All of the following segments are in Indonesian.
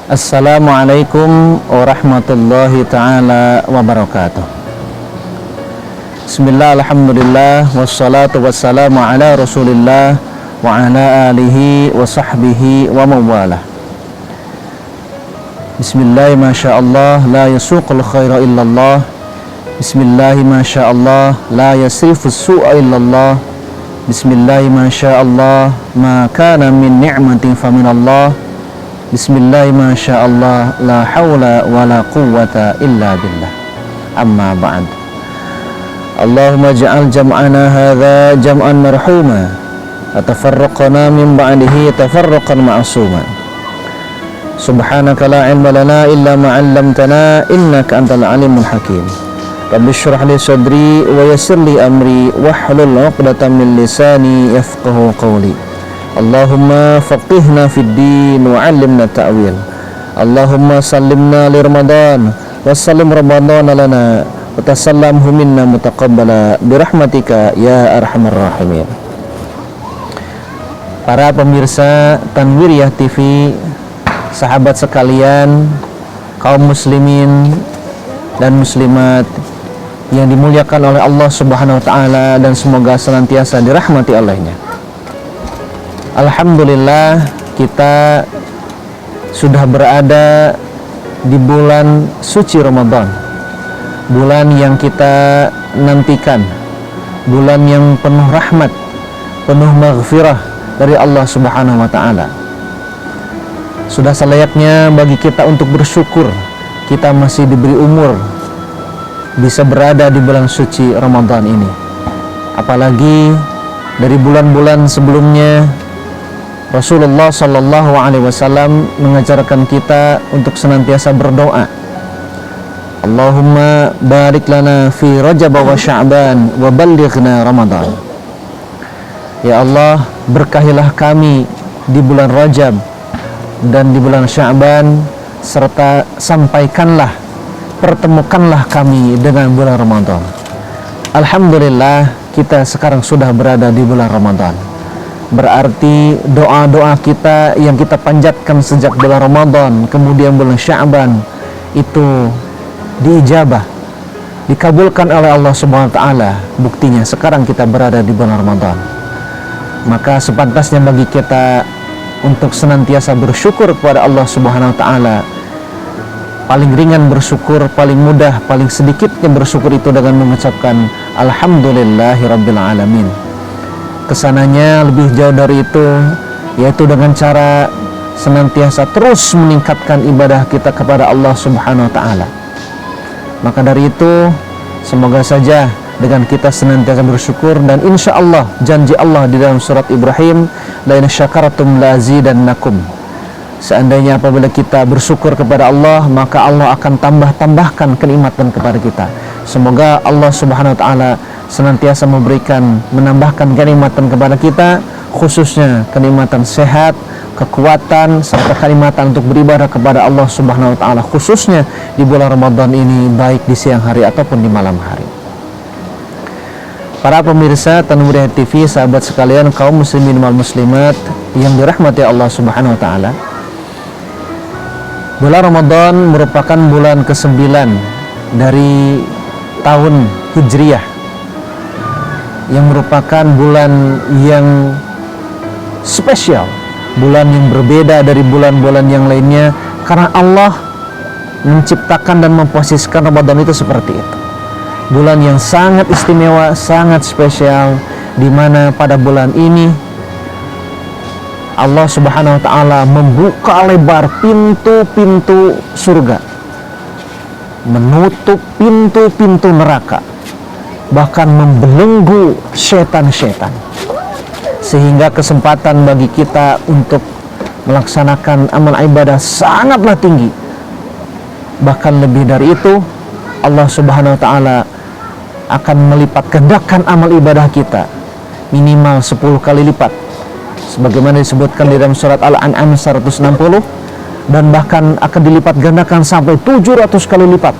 Assalamualaikum warahmatullahi ta'ala wabarakatuh. Bismillah, alhamdulillah, wassalatu wassalamu ala rasulillah wa ala alihi wa sahbihi wa mawalah. Bismillah, masyaallah, la yasuqul khaira illallah. Bismillah, masyaallah, la yasrifus su'a illallah. Bismillah, masyaallah, ma kana min ni'matin faminallah. Bismillah, masyaallah, la hawla wa la quwwata illa billah. Amma ba'd. Allahumma ja'al jam'ana hadha jam'an marhuma wa tafarraqana min ba'dihi tafarraqan ma'suma. Subhanaka la ilma lana illa ma 'allamtana innaka antal alimul hakim. Rabbi shrah li sadri wa yassir li amri wahlul 'uqdatam min lisani yafqahu qawli. Allahumma faqihna fid din wa 'allimna ta'wil. Allahumma sallimna li Ramadan wa sallim Ramadan lana wa tasallamhu minna mutaqabbala bi rahmatika ya arhamar rahimin. Para pemirsa Tanwiriyah TV, sahabat sekalian, kaum muslimin dan muslimat yang dimuliakan oleh Allah Subhanahu wa taala dan semoga senantiasa dirahmati olehnya. Alhamdulillah, kita sudah berada di bulan suci Ramadan, bulan yang kita nantikan, bulan yang penuh rahmat, penuh maghfirah dari Allah Subhanahu wa ta'ala. Sudah selayaknya bagi kita untuk bersyukur kita masih diberi umur bisa berada di bulan suci Ramadan ini. Apalagi dari bulan-bulan sebelumnya Rasulullah Sallallahu Alaihi Wasallam mengajarkan kita untuk senantiasa berdoa. Allahumma barik lana fi Rajab wa Sya'ban wa ballighna Ramadan. Ya Allah, berkahilah kami di bulan Rajab dan di bulan Sya'ban, serta sampaikanlah, pertemukanlah kami dengan bulan Ramadan. Alhamdulillah, kita sekarang sudah berada di bulan Ramadan. Berarti doa-doa kita yang kita panjatkan sejak bulan Ramadan, kemudian bulan Sya'ban, itu diijabah, dikabulkan oleh Allah Subhanahu wa ta'ala. Buktinya sekarang kita berada di bulan Ramadan. Maka sepantasnya bagi kita untuk senantiasa bersyukur kepada Allah Subhanahu wa ta'ala. Paling ringan bersyukur, paling mudah, paling sedikitnya bersyukur itu dengan mengucapkan Alhamdulillahirabbil alamin. Kesananya lebih jauh dari itu, yaitu dengan cara senantiasa terus meningkatkan ibadah kita kepada Allah Subhanahu wa ta'ala. Maka dari itu, semoga saja dengan kita senantiasa bersyukur, dan insya Allah janji Allah di dalam surat Ibrahim, la in syakartum la azidannakum. Seandainya apabila kita bersyukur kepada Allah, maka Allah akan tambahkan kenikmatan kepada kita. Semoga Allah Subhanahu wa ta'ala senantiasa menambahkan kenikmatan kepada kita, khususnya kenikmatan sehat, kekuatan, serta kenikmatan untuk beribadah kepada Allah Subhanahu wa ta'ala, khususnya di bulan Ramadan ini, baik di siang hari ataupun di malam hari. Para pemirsa Tanwiriyah TV, sahabat sekalian, kaum muslimin wal muslimat yang dirahmati Allah Subhanahu wa ta'ala, bulan Ramadan merupakan bulan ke-9 dari tahun Hijriyah, yang merupakan bulan yang spesial, bulan yang berbeda dari bulan-bulan yang lainnya, karena Allah menciptakan dan memposisikan Ramadan itu seperti itu. Bulan yang sangat istimewa, sangat spesial, di mana pada bulan ini Allah Subhanahu wa ta'ala membuka lebar pintu-pintu surga, menutup pintu-pintu neraka, bahkan membelenggu setan-setan, sehingga kesempatan bagi kita untuk melaksanakan amal ibadah sangatlah tinggi. Bahkan lebih dari itu, Allah Subhanahu wa ta'ala akan melipat gandakan amal ibadah kita minimal 10 kali lipat, sebagaimana disebutkan di dalam surat Al-An'am 160, dan bahkan akan dilipat gandakan sampai 700 kali lipat,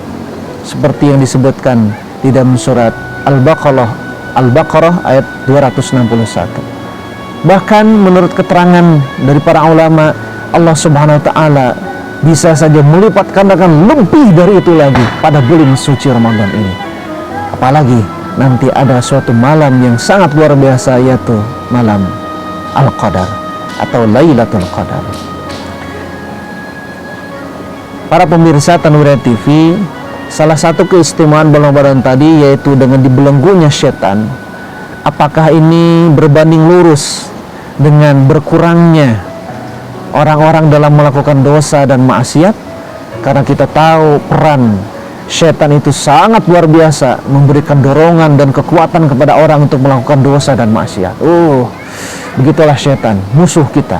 seperti yang disebutkan di dalam surat Al-Baqarah ayat 261. Bahkan menurut keterangan dari para ulama, Allah Subhanahu wa ta'ala bisa saja melipat gandakan lebih dari itu lagi pada bulan suci Ramadan ini. Apalagi nanti ada suatu malam yang sangat luar biasa, yaitu malam Al-Qadar atau Lailatul Qadar. Para pemirsa Tanuriah TV, salah satu keistimewaan bulan Ramadan tadi yaitu dengan dibelenggunya setan. Apakah ini berbanding lurus dengan berkurangnya orang-orang dalam melakukan dosa dan maksiat? Karena kita tahu peran setan itu sangat luar biasa, memberikan dorongan dan kekuatan kepada orang untuk melakukan dosa dan maksiat. Begitulah setan, musuh kita.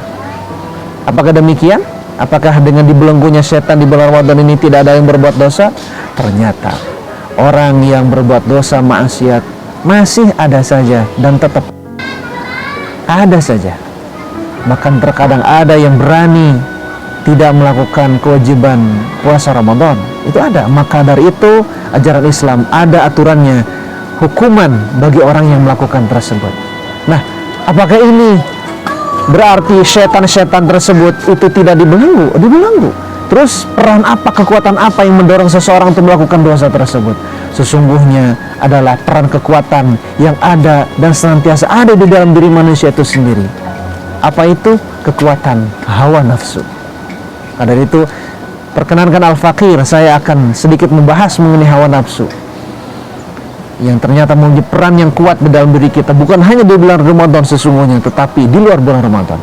Apakah demikian? Apakah dengan dibelenggunya setan di bulan Ramadan ini tidak ada yang berbuat dosa? Ternyata orang yang berbuat dosa maksiat masih ada saja dan tetap ada saja. Bahkan terkadang ada yang berani tidak melakukan kewajiban puasa Ramadan. Itu ada. Maka dari itu ajaran Islam ada aturannya, hukuman bagi orang yang melakukan tersebut. Nah, apakah ini berarti setan-setan tersebut itu tidak dibelenggu? Dibelenggu. Terus peran apa, kekuatan apa yang mendorong seseorang untuk melakukan dosa tersebut? Sesungguhnya adalah peran kekuatan yang ada dan senantiasa ada di dalam diri manusia itu sendiri. Apa itu? Kekuatan hawa nafsu. Nah, dari itu perkenankan Al-Fakir, saya akan sedikit membahas mengenai hawa nafsu yang ternyata memiliki peran yang kuat di dalam diri kita, bukan hanya di bulan Ramadan sesungguhnya, tetapi di luar bulan Ramadan.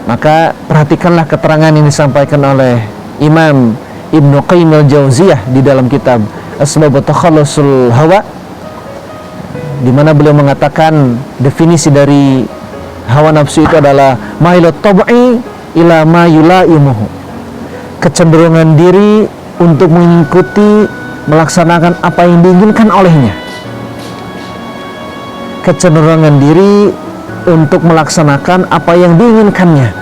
Maka perhatikanlah keterangan yang disampaikan oleh Imam Ibnu Qayyim al-Jauziyah di dalam kitab Asbab Takhallusul Hawa, di mana beliau mengatakan definisi dari hawa nafsu itu adalah mailut tab'i ila ma yulaimuhu, kecenderungan diri untuk mengikuti, melaksanakan apa yang diinginkan olehnya. Kecenderungan diri untuk melaksanakan apa yang diinginkannya,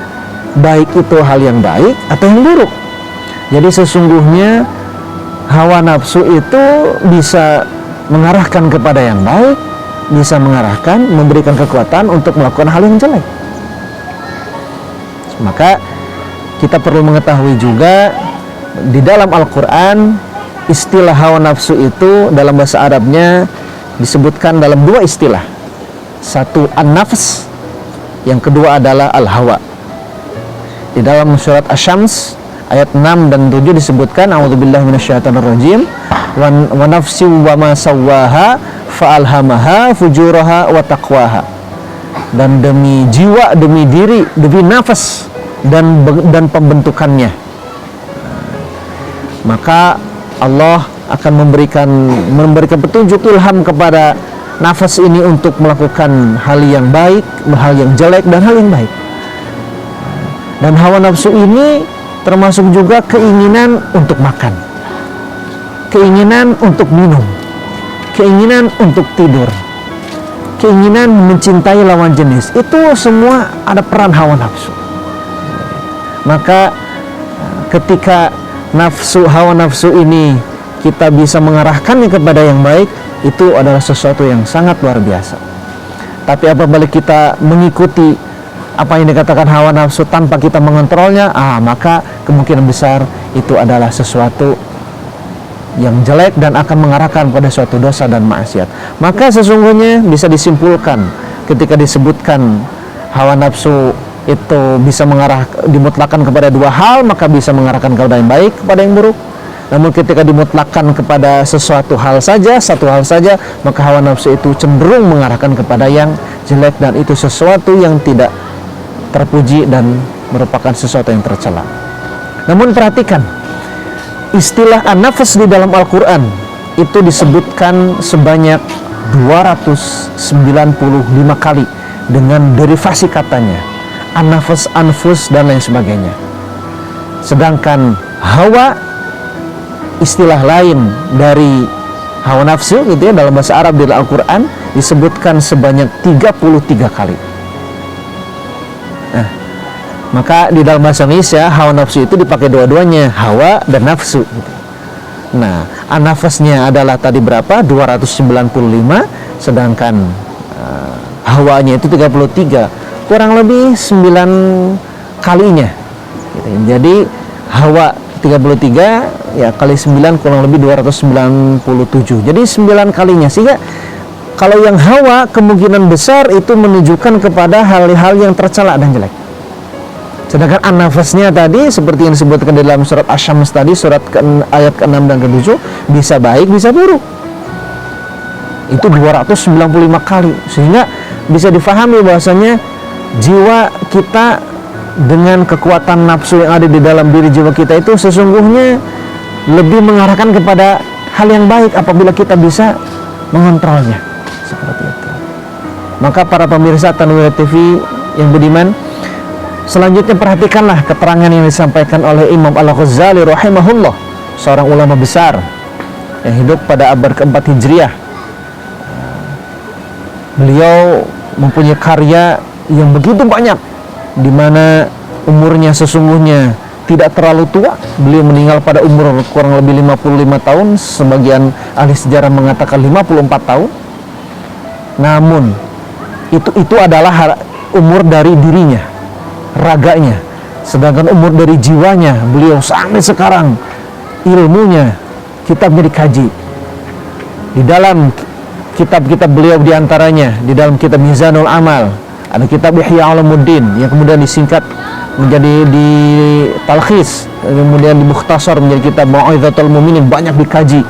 baik itu hal yang baik atau yang buruk. Jadi sesungguhnya hawa nafsu itu bisa mengarahkan kepada yang baik, bisa mengarahkan, memberikan kekuatan untuk melakukan hal yang jelek. Maka kita perlu mengetahui juga di dalam Al-Quran, istilah hawa nafsu itu dalam bahasa Arabnya disebutkan dalam dua istilah. Satu an-nafs, yang kedua adalah al-hawa. Di dalam surat Asy-Syams ayat 6 dan 7 disebutkan, a'udzubillahi minasyaitonirrajim, wa nafsi wa ma sawwaha fa'alhamaha fujuraha wa taqwaha. Dan demi jiwa, demi diri, demi nafas dan pembentukannya, maka Allah akan memberikan petunjuk, ilham kepada nafas ini untuk melakukan hal yang baik, hal yang jelek, dan hal yang baik. Dan hawa nafsu ini termasuk juga keinginan untuk makan, keinginan untuk minum, keinginan untuk tidur, keinginan mencintai lawan jenis. Itu semua ada peran hawa nafsu. Maka ketika hawa nafsu ini kita bisa mengarahkannya kepada yang baik, itu adalah sesuatu yang sangat luar biasa. Tapi apabila kita mengikuti apa yang dikatakan hawa nafsu tanpa kita mengontrolnya, maka kemungkinan besar itu adalah sesuatu yang jelek dan akan mengarahkan pada suatu dosa dan maksiat. Maka sesungguhnya bisa disimpulkan ketika disebutkan hawa nafsu itu bisa dimutlakan kepada dua hal, maka bisa mengarahkan kepada yang baik, kepada yang buruk. Namun ketika dimutlakan kepada sesuatu hal saja, satu hal saja, maka hawa nafsu itu cenderung mengarahkan kepada yang jelek, dan itu sesuatu yang tidak terpuji dan merupakan sesuatu yang tercela. Namun perhatikan, istilah an-nafs di dalam Al-Quran itu disebutkan sebanyak 295 kali dengan derivasi katanya, an-nafs, anfus, dan lain sebagainya. Sedangkan hawa, istilah lain dari hawa nafsu gitu ya, dalam bahasa Arab di Al-Quran disebutkan sebanyak 33 kali. Nah, maka di dalam bahasa Indonesia hawa nafsu itu dipakai dua-duanya, hawa dan nafsu gitu. Nah, an-nafasnya adalah tadi berapa? 295, sedangkan hawanya itu 33, kurang lebih 9 kalinya gitu. Jadi Hawa 33, ya kali 9 kurang lebih 297. Jadi 9 kalinya. Sehingga kalau yang Hawa kemungkinan besar itu menunjukkan kepada hal-hal yang tercela dan jelek. Sedangkan an-nafasnya tadi seperti yang disebutkan dalam surat Asy-Syams tadi, ayat ke-6 dan ke-7, bisa baik bisa buruk. Itu 295 kali. Sehingga bisa difahami bahwasanya jiwa kita dengan kekuatan nafsu yang ada di dalam diri jiwa kita itu sesungguhnya lebih mengarahkan kepada hal yang baik apabila kita bisa mengontrolnya. Seperti itu. Maka para pemirsa Tanwir TV yang budiman, selanjutnya perhatikanlah keterangan yang disampaikan oleh Imam Al-Ghazali rahimahullah, seorang ulama besar yang hidup pada abad keempat Hijriah. Beliau mempunyai karya yang begitu banyak, di mana umurnya sesungguhnya tidak terlalu tua. Beliau meninggal pada umur kurang lebih 55 tahun, sebagian ahli sejarah mengatakan 54 tahun. Namun itu adalah umur dari dirinya, raganya. Sedangkan umur dari jiwanya, beliau sampai sekarang ilmunya, kitabnya dikaji. Di dalam kitab-kitab beliau diantaranya, di dalam kitab Mizanul Amal, ada kitab Ihya Ulumuddin yang kemudian disingkat menjadi di talkhis, kemudian di mukhtasar menjadi kitab Mau'izatul Mu'minin, banyak dikaji.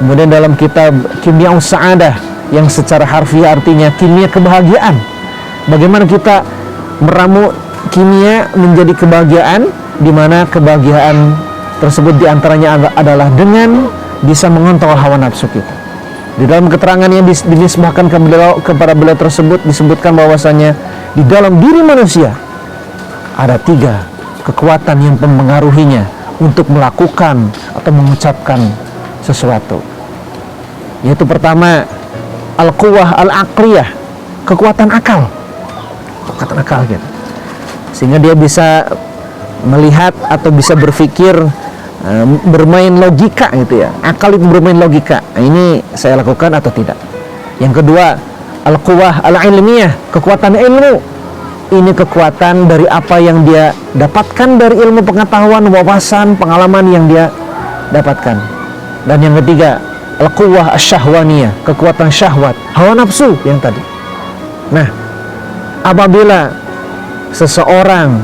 Kemudian dalam kitab Kimya'us Sa'adah yang secara harfiah artinya kimia kebahagiaan. Bagaimana kita meramu kimia menjadi kebahagiaan, di mana kebahagiaan tersebut diantaranya adalah dengan bisa mengontrol hawa nafsu kita. Di dalam keterangan yang dinisbahkan kepada beliau tersebut disebutkan bahwasanya di dalam diri manusia ada 3 kekuatan yang mempengaruhinya untuk melakukan atau mengucapkan sesuatu. Yaitu pertama, al-quwah al-aqliyah, kekuatan akal. Kekuatan akal gitu. Sehingga dia bisa melihat atau bisa berpikir, bermain logika gitu ya. Akal itu bermain logika. Nah, ini saya lakukan atau tidak. Yang kedua, al-quwah al-ilmiyah, kekuatan ilmu. Ini kekuatan dari apa yang dia dapatkan dari ilmu pengetahuan, wawasan, pengalaman yang dia dapatkan. Dan yang ketiga, al-quwah asy-syahwaniyah, kekuatan syahwat, hawa nafsu yang tadi. Nah, apabila seseorang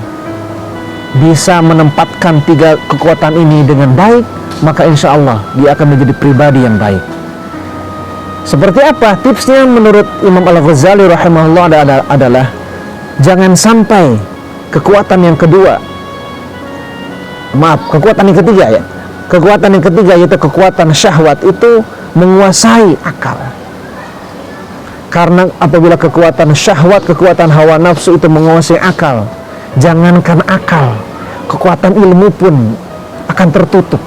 bisa menempatkan 3 kekuatan ini dengan baik, maka insya Allah dia akan menjadi pribadi yang baik. Seperti apa tipsnya menurut Imam Al-Ghazali rahimahullah adalah jangan sampai kekuatan yang ketiga ya, kekuatan yang ketiga yaitu kekuatan syahwat itu menguasai akal. Karena apabila kekuatan syahwat, kekuatan hawa nafsu itu menguasai akal, jangankan akal, kekuatan ilmu pun akan tertutup.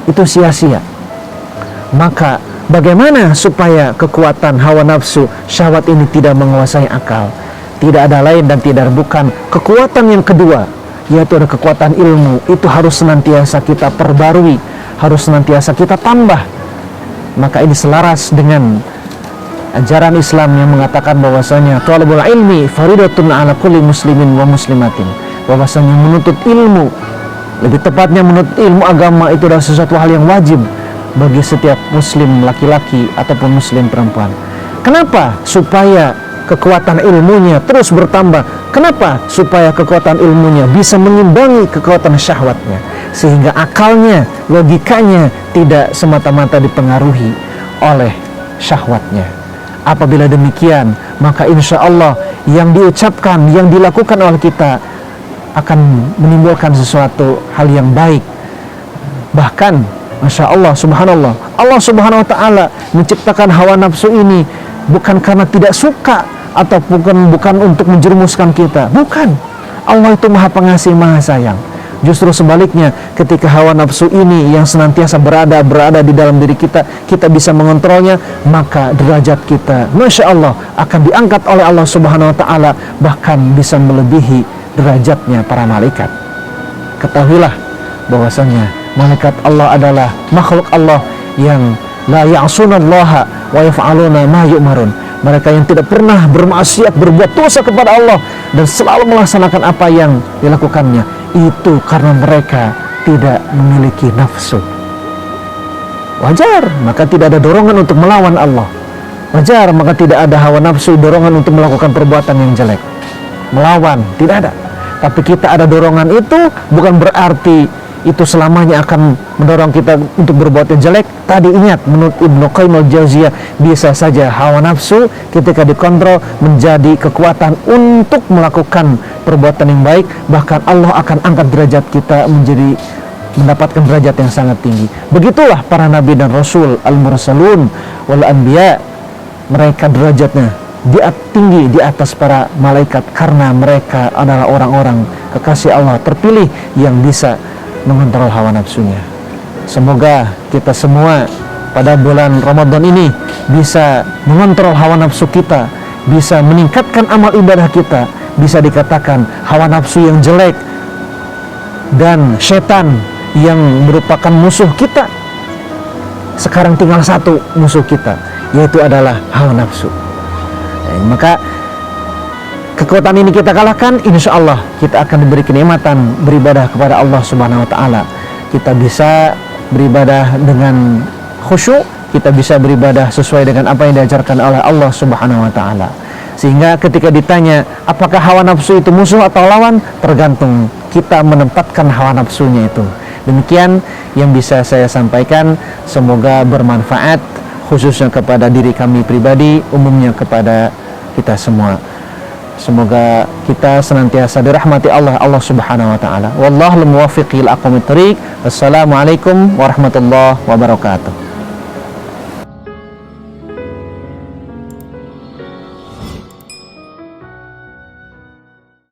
Itu sia-sia. Maka bagaimana supaya kekuatan hawa nafsu, syahwat ini tidak menguasai akal? Tidak ada lain dan tidak bukan kekuatan yang kedua, yaitu ada kekuatan ilmu. Itu harus senantiasa kita perbarui, harus senantiasa kita tambah. Maka ini selaras dengan ajaran Islam yang mengatakan bahwasanya thalabul ilmi faridatun ala kulli muslimin wa muslimatin, bahwasanya menuntut ilmu, lebih tepatnya menuntut ilmu agama, itu adalah sesuatu hal yang wajib bagi setiap muslim laki-laki ataupun muslim perempuan. Kenapa? Supaya kekuatan ilmunya terus bertambah. Kenapa? Supaya kekuatan ilmunya bisa mengimbangi kekuatan syahwatnya, sehingga akalnya, logikanya tidak semata-mata dipengaruhi oleh syahwatnya. Apabila demikian, maka insya Allah yang diucapkan, yang dilakukan oleh kita akan menimbulkan sesuatu hal yang baik. Bahkan, Masya Allah, Subhanallah, Allah Subhanahu Wa Taala menciptakan hawa nafsu ini bukan karena tidak suka atau bukan untuk menjerumuskan kita. Bukan. Allah itu Maha Pengasih, Maha Sayang. Justru sebaliknya, ketika hawa nafsu ini yang senantiasa berada di dalam diri kita, kita bisa mengontrolnya, maka derajat kita, Masya Allah, akan diangkat oleh Allah Subhanahu Wa Taala, bahkan bisa melebihi derajatnya para malaikat. Ketahuilah bahwasanya malaikat Allah adalah makhluk Allah yang la ya'sunallaha wa yaf'aluna ma yu'marun. Mereka yang tidak pernah bermaksiat, berbuat dosa kepada Allah dan selalu melaksanakan apa yang dilakukannya. itu karena mereka tidak memiliki nafsu. Wajar, maka tidak ada dorongan untuk melawan Allah. Wajar, maka tidak ada hawa nafsu, dorongan untuk melakukan perbuatan yang jelek, melawan, tidak ada. Tapi kita ada dorongan itu bukan berarti itu selamanya akan mendorong kita untuk berbuat yang jelek. Tadi ingat, menurut Ibnu Qayyim al-Jauziyah, bisa saja hawa nafsu ketika dikontrol menjadi kekuatan untuk melakukan perbuatan yang baik. Bahkan Allah akan angkat derajat kita menjadi mendapatkan derajat yang sangat tinggi. Begitulah para nabi dan rasul, al-mursalun wal anbiya, mereka derajatnya tinggi di atas para malaikat karena mereka adalah orang-orang kekasih Allah terpilih yang bisa mengontrol hawa nafsunya. Semoga kita semua pada bulan Ramadan ini bisa mengontrol hawa nafsu kita, bisa meningkatkan amal ibadah kita, bisa dikatakan hawa nafsu yang jelek dan setan yang merupakan musuh kita, sekarang tinggal satu musuh kita, yaitu adalah hawa nafsu. Maka kekuatan ini kita kalahkan, insya Allah kita akan diberi kenikmatan beribadah kepada Allah Subhanahu Wa Taala. Kita bisa beribadah dengan khusyuk, kita bisa beribadah sesuai dengan apa yang diajarkan oleh Allah Subhanahu Wa Taala. Sehingga ketika ditanya apakah hawa nafsu itu musuh atau lawan, tergantung kita menempatkan hawa nafsunya itu. Demikian yang bisa saya sampaikan, semoga bermanfaat khususnya kepada diri kami pribadi, umumnya kepada kita semua. Semoga kita senantiasa dirahmati Allah Subhanahu Wa Taala. Wallahul muwaffiq ila aqwamit thoriq. Wassalamualaikum warahmatullahi wabarakatuh.